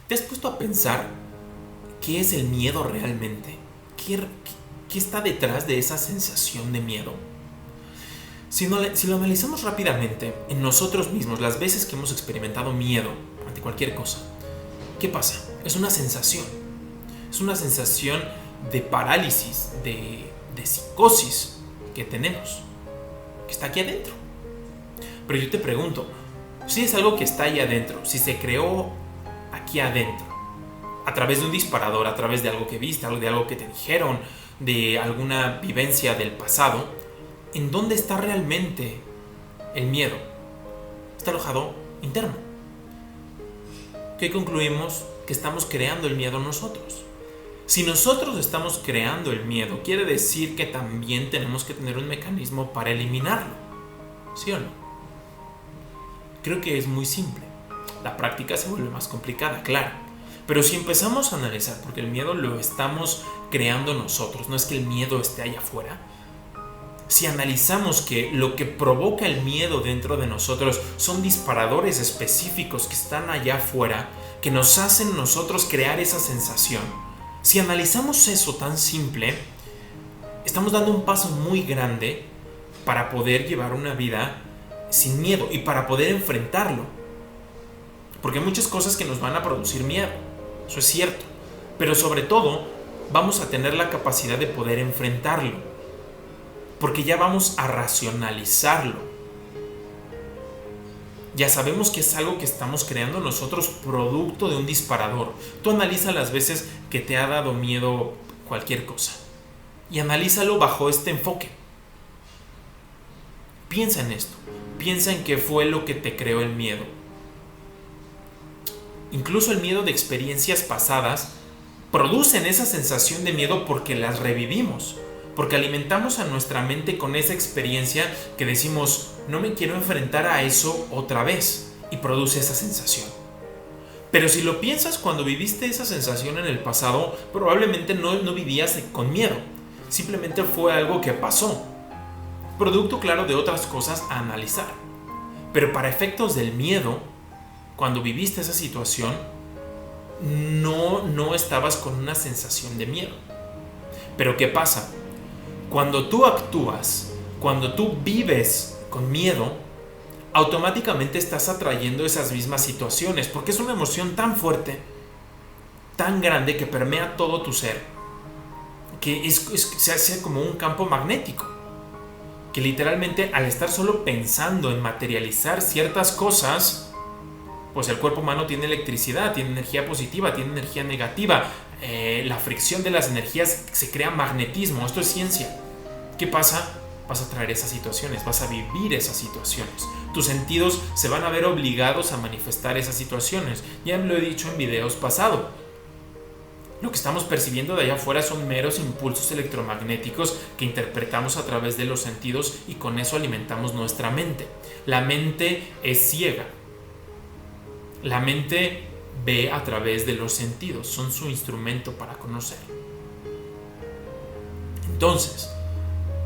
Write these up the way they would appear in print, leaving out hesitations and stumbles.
¿Te has puesto a pensar qué es el miedo realmente? ¿Qué está detrás de esa sensación de miedo? Si lo analizamos rápidamente en nosotros mismos, las veces que hemos experimentado miedo ante cualquier cosa, ¿qué pasa? Es una sensación. Es una sensación de parálisis, de psicosis que tenemos, que está aquí adentro. Pero yo te pregunto, si es algo que está ahí adentro, si se creó aquí adentro, a través de un disparador, a través de algo que viste, de algo que te dijeron, de alguna vivencia del pasado, ¿en dónde está realmente el miedo? Está alojado interno. ¿Qué concluimos? Que estamos creando el miedo nosotros. Si nosotros estamos creando el miedo, quiere decir que también tenemos que tener un mecanismo para eliminarlo. ¿Sí o no? Creo que es muy simple. La práctica se vuelve más complicada, claro. Pero si empezamos a analizar, porque el miedo lo estamos creando nosotros, no es que el miedo esté allá afuera. Si analizamos que lo que provoca el miedo dentro de nosotros son disparadores específicos que están allá afuera, que nos hacen nosotros crear esa sensación. Si analizamos eso tan simple, estamos dando un paso muy grande para poder llevar una vida sin miedo y para poder enfrentarlo. Porque hay muchas cosas que nos van a producir miedo, eso es cierto. Pero sobre todo, vamos a tener la capacidad de poder enfrentarlo. Porque ya vamos a racionalizarlo. Ya sabemos que es algo que estamos creando nosotros producto de un disparador. Tú analiza las veces que te ha dado miedo cualquier cosa. Y analízalo bajo este enfoque. Piensa en esto. Piensa en qué fue lo que te creó el miedo. Incluso el miedo de experiencias pasadas producen esa sensación de miedo porque las revivimos. Porque alimentamos a nuestra mente con esa experiencia que decimos, no me quiero enfrentar a eso otra vez, y produce esa sensación. Pero si lo piensas, cuando viviste esa sensación en el pasado, probablemente no vivías con miedo, simplemente fue algo que pasó, producto claro de otras cosas a analizar. Pero para efectos del miedo, cuando viviste esa situación, no estabas con una sensación de miedo. Pero ¿qué pasa? Cuando tú actúas, cuando tú vives con miedo, automáticamente estás atrayendo esas mismas situaciones, porque es una emoción tan fuerte, tan grande, que permea todo tu ser, que se hace como un campo magnético, que literalmente al estar solo pensando en materializar ciertas cosas, pues el cuerpo humano tiene electricidad, tiene energía positiva, tiene energía negativa. La fricción de las energías se crea magnetismo. Esto es ciencia. ¿Qué pasa? Vas a traer esas situaciones, vas a vivir esas situaciones. Tus sentidos se van a ver obligados a manifestar esas situaciones. Ya me lo he dicho en videos pasados. Lo que estamos percibiendo de allá afuera son meros impulsos electromagnéticos que interpretamos a través de los sentidos, y con eso alimentamos nuestra mente. La mente es ciega. La mente ve a través de los sentidos, son su instrumento para conocer. Entonces,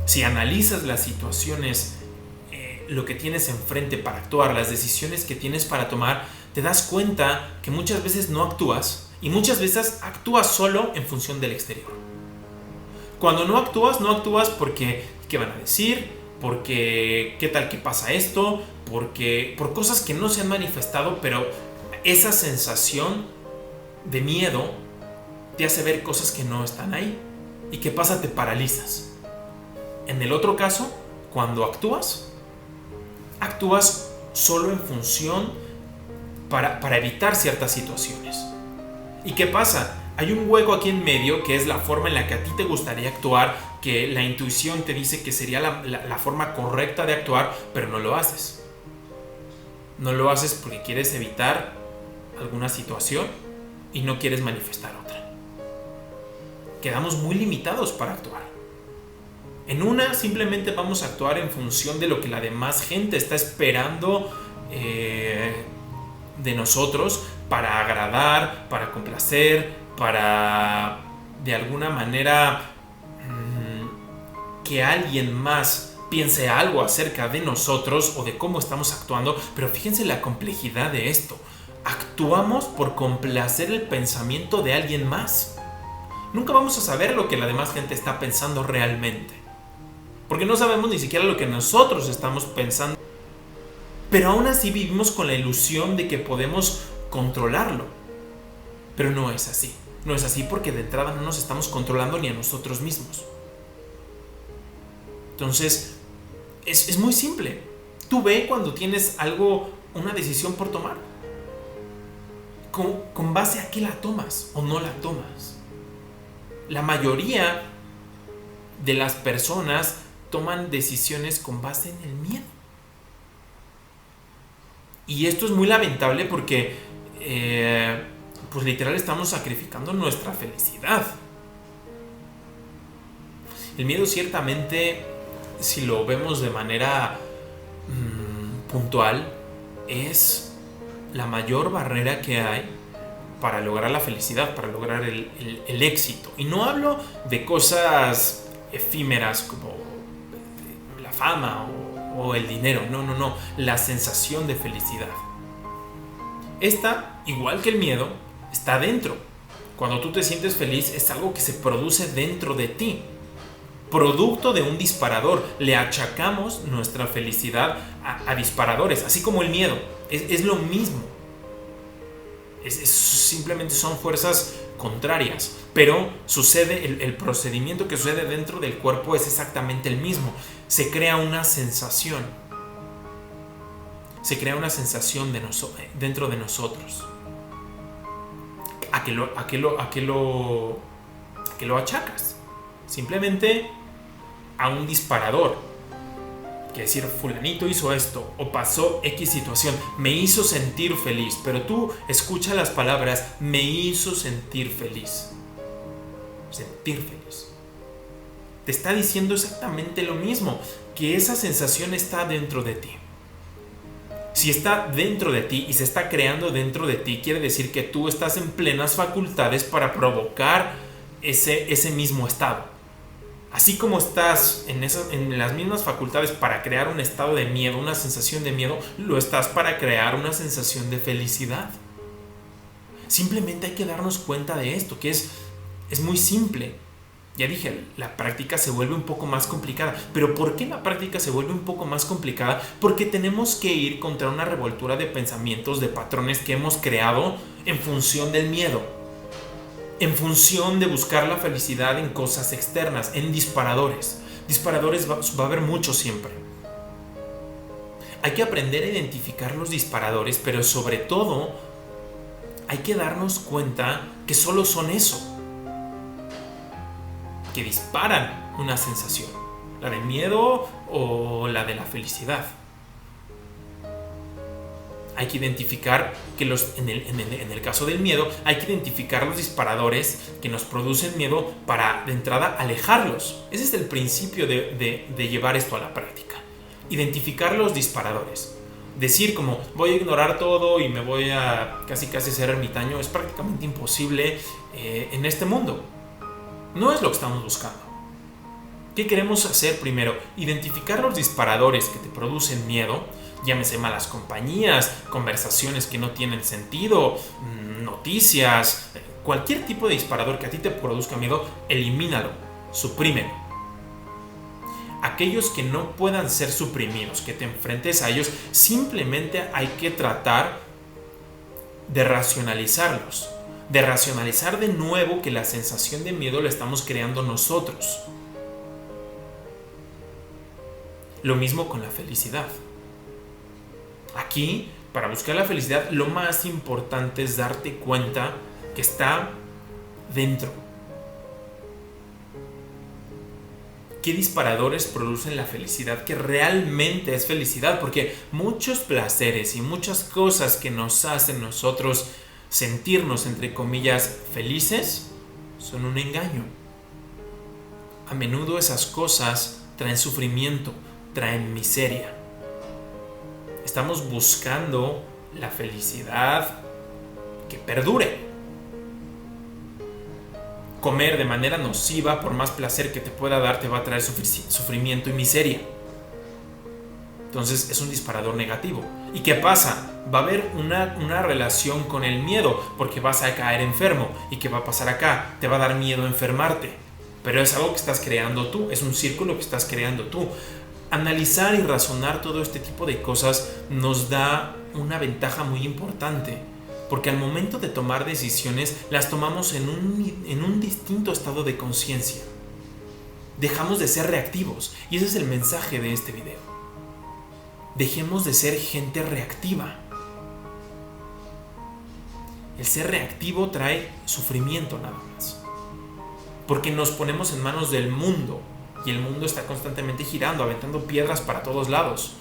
si analizas las situaciones, lo que tienes enfrente para actuar, las decisiones que tienes para tomar, te das cuenta que muchas veces no actúas, y muchas veces actúas solo en función del exterior. Cuando no actúas porque ¿qué van a decir? Porque ¿qué tal que pasa esto? Por cosas que no se han manifestado, pero esa sensación de miedo te hace ver cosas que no están ahí. ¿Y qué pasa? Te paralizas. En el otro caso, cuando actúas solo en función para evitar ciertas situaciones. ¿Y qué pasa? Hay un hueco aquí en medio, que es la forma en la que a ti te gustaría actuar, que la intuición te dice que sería la forma correcta de actuar, pero no lo haces. No lo haces porque quieres evitar alguna situación y no quieres manifestar otra. Quedamos muy limitados para actuar. En una, simplemente vamos a actuar en función de lo que la demás gente está esperando de nosotros, para agradar, para complacer, para de alguna manera que alguien más piense algo acerca de nosotros o de cómo estamos actuando. Pero fíjense la complejidad de esto. actuamos por complacer el pensamiento de alguien más. Nunca vamos a saber lo que la demás gente está pensando realmente, porque no sabemos ni siquiera lo que nosotros estamos pensando. Pero aún así vivimos con la ilusión de que podemos controlarlo. Pero no es así. No es así porque de entrada no nos estamos controlando ni a nosotros mismos. Entonces, es muy simple. Tú ve cuando tienes algo, una decisión por tomar. ¿Con base a qué la tomas o no la tomas? La mayoría de las personas toman decisiones con base en el miedo. Y esto es muy lamentable porque pues literal estamos sacrificando nuestra felicidad. El miedo ciertamente, si lo vemos de manera puntual, es la mayor barrera que hay para lograr la felicidad, para lograr el éxito. Y no hablo de cosas efímeras como la fama o el dinero, no, la sensación de felicidad. Esta, igual que el miedo, está dentro. Cuando tú te sientes feliz es algo que se produce dentro de ti, producto de un disparador. Le achacamos nuestra felicidad a disparadores, así como el miedo. Es lo mismo. Simplemente son fuerzas contrarias, pero sucede el procedimiento que sucede dentro del cuerpo es exactamente el mismo. Se crea una sensación. Se crea una sensación dentro de nosotros. ¿A qué lo achacas? Simplemente a un disparador. Que decir, fulanito hizo esto o pasó X situación, me hizo sentir feliz. Pero tú escucha las palabras, me hizo sentir feliz. Sentir feliz. Te está diciendo exactamente lo mismo, que esa sensación está dentro de ti. Si está dentro de ti y se está creando dentro de ti, quiere decir que tú estás en plenas facultades para provocar ese mismo estado. Así como estás en las mismas facultades para crear un estado de miedo, una sensación de miedo, lo estás para crear una sensación de felicidad. Simplemente hay que darnos cuenta de esto, que es muy simple. Ya dije, la práctica se vuelve un poco más complicada. ¿Pero por qué la práctica se vuelve un poco más complicada? Porque tenemos que ir contra una revoltura de pensamientos, de patrones que hemos creado en función del miedo. En función de buscar la felicidad en cosas externas, en disparadores. Disparadores va a haber muchos siempre. Hay que aprender a identificar los disparadores, pero sobre todo hay que darnos cuenta que solo son eso. Que disparan una sensación. La del miedo o la de la felicidad. Hay que identificar que en el caso del miedo, hay que identificar los disparadores que nos producen miedo para, de entrada, alejarlos. Ese es el principio de llevar esto a la práctica. Identificar los disparadores. Decir como, voy a ignorar todo y me voy a casi ser ermitaño, es prácticamente imposible en este mundo. No es lo que estamos buscando. ¿Qué queremos hacer primero? Identificar los disparadores que te producen miedo. Llámese malas compañías, conversaciones que no tienen sentido, noticias, cualquier tipo de disparador que a ti te produzca miedo, elimínalo, suprímelo. Aquellos que no puedan ser suprimidos, que te enfrentes a ellos, simplemente hay que tratar de racionalizarlos, de racionalizar de nuevo que la sensación de miedo la estamos creando nosotros. Lo mismo con la felicidad. Aquí, para buscar la felicidad, lo más importante es darte cuenta que está dentro. ¿Qué disparadores producen la felicidad? Que realmente es felicidad, porque muchos placeres y muchas cosas que nos hacen nosotros sentirnos, entre comillas, felices, son un engaño. A menudo esas cosas traen sufrimiento, traen miseria. Estamos buscando la felicidad que perdure. Comer de manera nociva, por más placer que te pueda dar, te va a traer sufrimiento y miseria. Entonces es un disparador negativo. ¿Y qué pasa? Va a haber una relación con el miedo, porque vas a caer enfermo. ¿Y qué va a pasar acá? Te va a dar miedo enfermarte. Pero es algo que estás creando tú, es un círculo que estás creando tú. Analizar y razonar todo este tipo de cosas nos da una ventaja muy importante, porque al momento de tomar decisiones las tomamos en un distinto estado de conciencia. Dejamos de ser reactivos, y ese es el mensaje de este video. Dejemos de ser gente reactiva. El ser reactivo trae sufrimiento nada más, porque nos ponemos en manos del mundo, y el mundo está constantemente girando, aventando piedras para todos lados.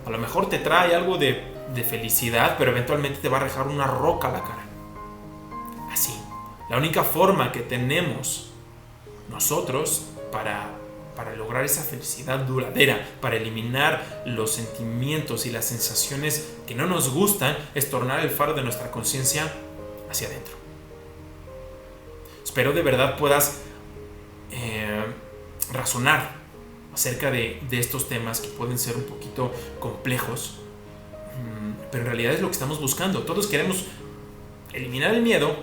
A lo mejor te trae algo de felicidad, pero eventualmente te va a arrojar una roca a la cara. Así, la única forma que tenemos nosotros para lograr esa felicidad duradera, para eliminar los sentimientos y las sensaciones que no nos gustan, es tornar el faro de nuestra conciencia hacia adentro. Espero de verdad puedas razonar acerca de estos temas que pueden ser un poquito complejos, pero en realidad es lo que estamos buscando. Todos queremos eliminar el miedo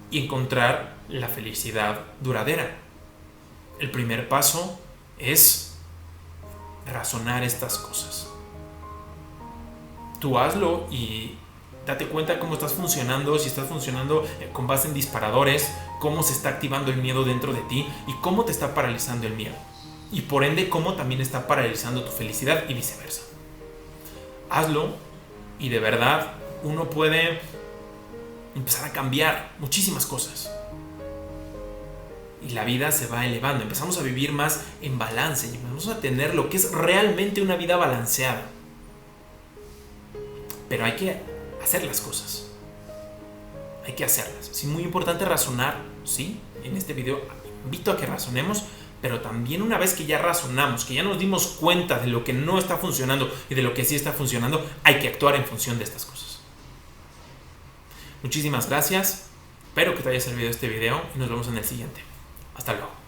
y encontrar la felicidad duradera. El primer paso es razonar estas cosas. Tú hazlo y date cuenta cómo estás funcionando, si estás funcionando con base en disparadores, cómo se está activando el miedo dentro de ti y cómo te está paralizando el miedo. Y por ende, cómo también está paralizando tu felicidad y viceversa. Hazlo y de verdad uno puede empezar a cambiar muchísimas cosas. Y la vida se va elevando, empezamos a vivir más en balance y empezamos a tener lo que es realmente una vida balanceada. Pero hay que hacer las cosas. Hay que hacerlas. Es muy importante razonar, sí, en este video invito a que razonemos, pero también una vez que ya razonamos, que ya nos dimos cuenta de lo que no está funcionando y de lo que sí está funcionando, hay que actuar en función de estas cosas. Muchísimas gracias, espero que te haya servido este video y nos vemos en el siguiente. Hasta luego.